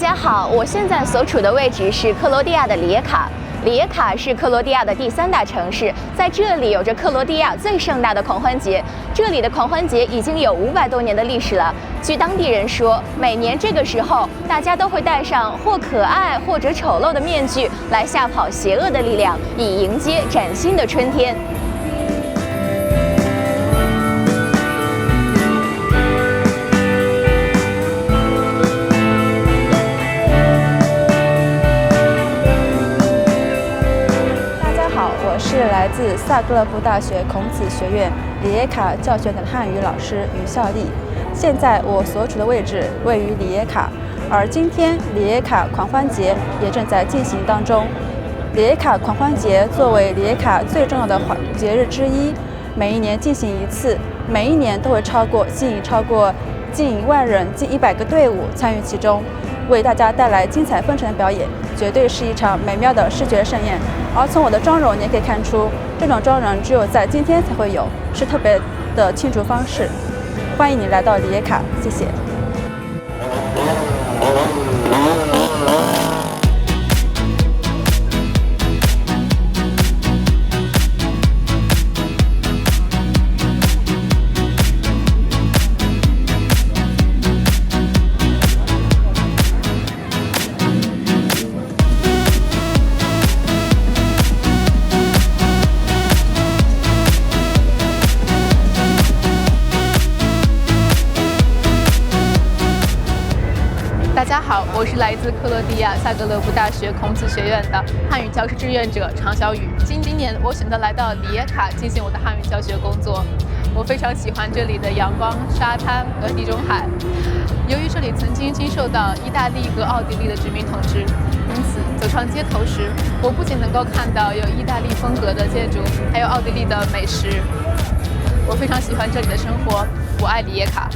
家好，我现在所处的位置是克罗地亚的里耶卡。里耶卡是克罗地亚的第3大城市，在这里有着克罗地亚最盛大的狂欢节。这里的狂欢节已经有500多年的历史了。据当地人说，每年这个时候，大家都会戴上或可爱或者丑陋的面具来吓跑邪恶的力量，以迎接崭新的春天。我是来自萨格勒布大学孔子学院里耶卡教学的汉语老师于孝利。现在我所处的位置位于里耶卡，而今天里耶卡狂欢节也正在进行当中。里耶卡狂欢节作为里耶卡最重要的节日之一，每一年进行一次，每一年都会吸引超过近1万人、近100个队伍参与其中，为大家带来精彩纷呈的表演，绝对是一场美妙的视觉盛宴。而从我的妆容你也可以看出，这种妆容只有在今天才会有，是特别的庆祝方式。欢迎你来到里耶卡，谢谢。大家好，我是来自克罗地亚萨格勒布大学孔子学院的汉语教师志愿者常小雨。今年我选择来到里耶卡进行我的汉语教学工作。我非常喜欢这里的阳光、沙滩和地中海。由于这里曾经经受到意大利和奥地利的殖民统治，因此走上街头时，我不仅能够看到有意大利风格的建筑，还有奥地利的美食。我非常喜欢这里的生活，我爱里耶卡。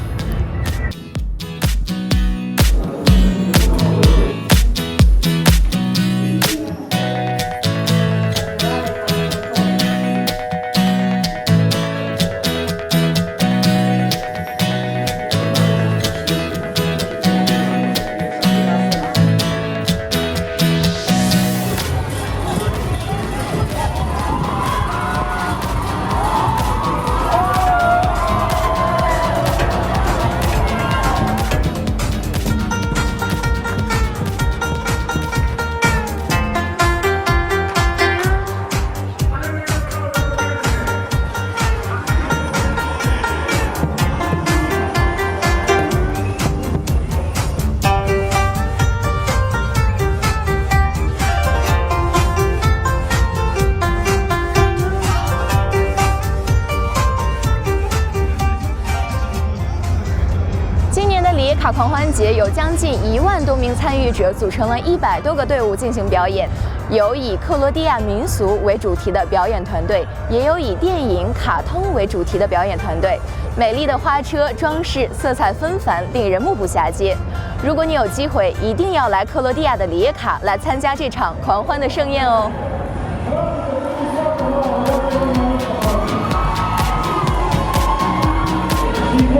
里耶卡狂欢节有将近1万多名参与者，组成了100多个队伍进行表演。有以克罗地亚民俗为主题的表演团队，也有以电影、卡通为主题的表演团队。美丽的花车装饰色彩纷繁，令人目不暇接。如果你有机会，一定要来克罗地亚的里耶卡来参加这场狂欢的盛宴哦。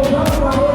Gracias.